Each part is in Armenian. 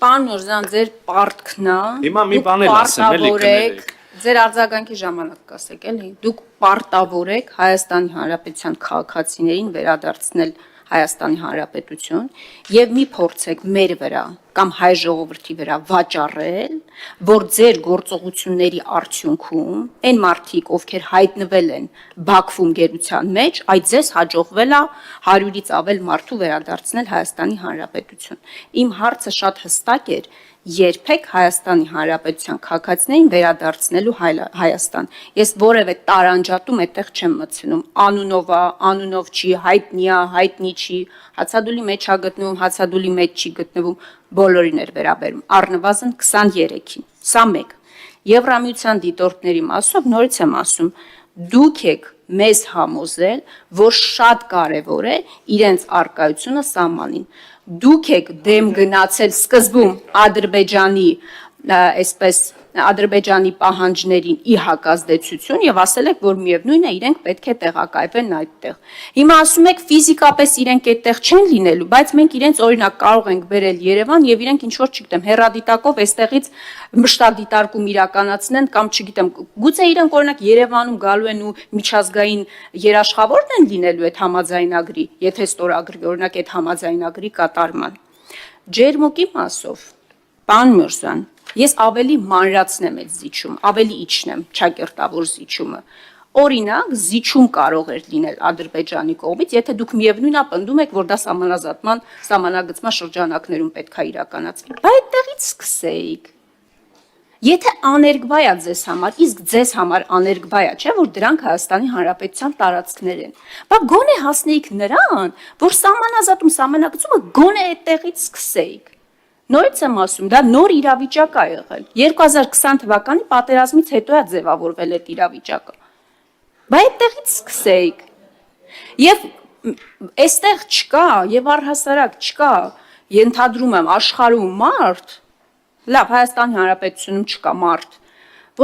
Պարոն Նորզյան, ձեր պարտքն է։ Հիմա մի բան էլ ասեմ, էլի կներեք։ Ձեր արձագանքի ժամանակ կասեք, էլի։ Դուք պարտավոր եք Հայաստանի Հանրապետության քաղաքացիներին վերադարձնել Հայաստանի Հանրապետություն եւ մի փորձեք մեր վրա կամ հայ ժողովրդի վրա վաճառել, որ ձեր գործողությունների արդյունքում այն մարդիկ, ովքեր հայտնվել են Բաքվում գերության մեջ, այդ ձեզ հաջողվել է 100-ից ավել մարդու վերադարձնել Հայաստանի Հանրապետություն։ Իմ հարցը շատ հստակ էր. երբեք Հայաստանի Հանրապետության քաղաքացիներին վերադարձնելու Հայաստան։ Ես որևէ տարանջատում այդտեղ չեմ մտցնում։ Անունով չի, հայտնի չի, հացադուլի մեջ է գտնվում, հացադուլի մեջ չի գտնվում, բոլորին էր վերաբերում, առնվազն 23-ին։ Սա մեկ։ Եվրամիության դիտորդների մասով նորից եմ ասում, դուք եք մեզ համոզել, որ շատ կարևոր է իրենց արկայությունը սահմանին։ Դուք եք դեմ գնացել սկզբում Ադրբեջանի պահանջներին ի հակազդեցություն եւ ասել եք, որ միևնույն է իրենք պետք է տեղակայվեն այդտեղ։ Հիմա ասում եք ֆիզիկապես իրենք այդտեղ չեն լինելու, բայց մենք իրենց օրինակ կարող ենք բերել Երևան եւ իրենք ինչ որ չգիտեմ, հեռադիտակով այստեղից մշտադիտարկում իրականացնեն կամ չգիտեմ, գուցե իրենք օրինակ Երևանում գալու են ու միջազգային երաշխավորն են լինելու այդ համաձայնագրի, եթե ստորագրի օրինակ այդ համաձայնագրի կատարման։ Ջերմուկի մասով, պարոն Միրզյան, ես ավելի մանրացնեմ այդ զիջում, ավելի իջնեմ ճակերտավոր զիջումը։ Օրինակ, զիջում կարող էր լինել Ադրբեջանի կողմից, եթե դուք միևնույնն պնդում եք, որ դա սահմանագծման շրջանակներում պետք է իրականացվի։ Բայց այդտեղից սկսեիք։ Եթե աներկբա է ձեզ համար, իսկ ձեզ համար աներկբա է, չէ՞ որ դրանք Հայաստանի Հանրապետության տարածքներ են։ Բայց գոնե հասնեիք նրան, որ սահմանագծումը գոնե այդտեղից սկսեիք։ Նորից եմ ասում, դա նոր իրավիճակ է եղել։ 2020 թվականի պատերազմից հետո է ձևավորվել այդ իրավիճակը։ Բայց այդտեղից սկսեիք։ Եվ այստեղ չկա, եւ առհասարակ չկա, ենթադրում եմ աշխարհում մարդ, լավ, Հայաստանի Հանրապետությունում չկա մարդ,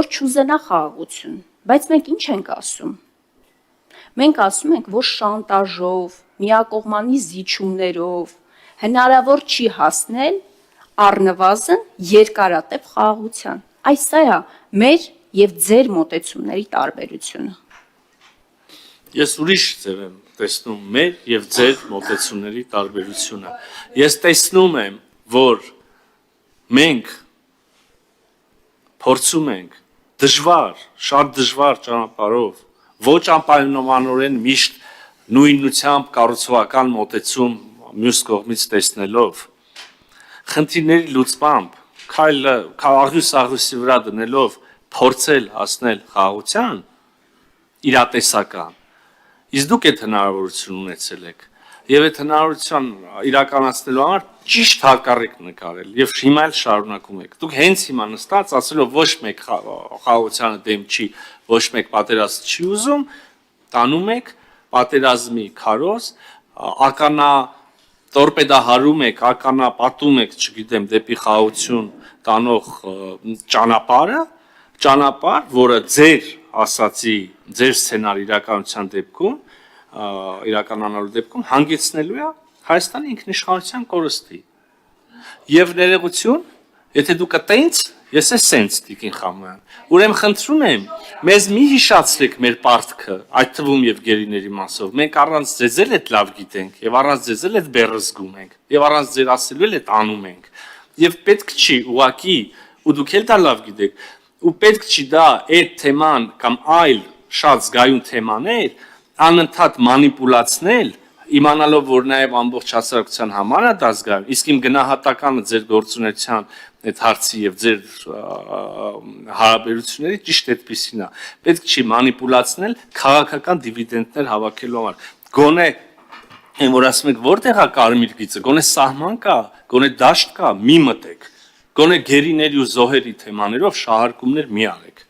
որ չուզենա խաղաղություն, բայց մենք ինչ ենք ասում։ Մենք ասում ենք, որ շանտաժով, միակողմանի զիջումներով հնարավոր չի հասնել առնվազն երկարատև խաղաղության։ Այս սա է մեր եւ ձեր մոտեցումների տարբերությունը։ Ես ուրիշ ձև եմ տեսնում մեր եւ ձեր մոտեցումների տարբերությունը։ Ես տեսնում եմ, որ մենք փորձում ենք շատ դժվար ճանապարհով, ոչ անպայմանորեն միշտ նույնությամբ կառուցողական մոտեցում մյուս կողմից տեսնելով, խնդիրների լուծմամբ, քայլը աղյուսի վրա դնելով փորձել հասնել խաղաղության իրատեսական։ Իսկ դուք այդ հնարավորություն ունեցել եք եւ այդ հնարավորության իրականացնելու համար ճիշտ հակառակ նկարել եւ հիմա էլ շարունակում եք։ Դուք հենց հիմա նստած ասելով ոչ մեկ խաղաղությանը դեմ չի, ոչ մեկ պատերազմ չի ուզում, տանում եք պատերազմի քարոզ, ականա տորպեդահարում եք, ականապատում եք, չգիտեմ, դեպի խաղաղություն տանող ճանապարհ, որը ձեր ասացի, ձեր սցենար իրականության դեպքում, իրականանալու դեպքում հանգեցնելու է Հայաստանի ինքնիշխանության կորստի։ Եվ ներողություն, եթե դուք տենց, ես է սենց Տիկին Խամոյան։ Ուրեմն խնդրում եմ, մեզ մի հիշացրեք մեր պարտքը, այդ թվում եւ գերիների մասով։ Մենք առանց ձեզ էլ այդ լավ գիտենք, եւ առանց ձեզ էլ այդ բեռը զգում ենք, եւ առանց ձեր ասելու էլ այդ անում ենք։ Եվ պետք չի ուղակի, ու դուք էլ դա լավ գիտեք, ու պետք չի դա այդ թեման կամ այլ շատ զգայուն թեմաներ անընդհատ մանիպուլացնել, իմանալով, որ նաև ամբողջ հասարակության համար է դա զգայուն, իսկ իմ գնահատականը ձեր գործունեության այդ հարցի եւ ձեր հարաբերությունների ճիշտ այդպեսին է։ Պետք չի մանիպուլացնել քաղաքական դիվիդենդներ հավաքելու համար։ Գոնե այն որ ասում եք որտեղ է կարմիր գիծը, գոնե սահման կա, գոնե դաշտ կա, մի մտեք։ Գոնե գերիների ու զոհերի թեմաներով շահարկումներ մի արեք։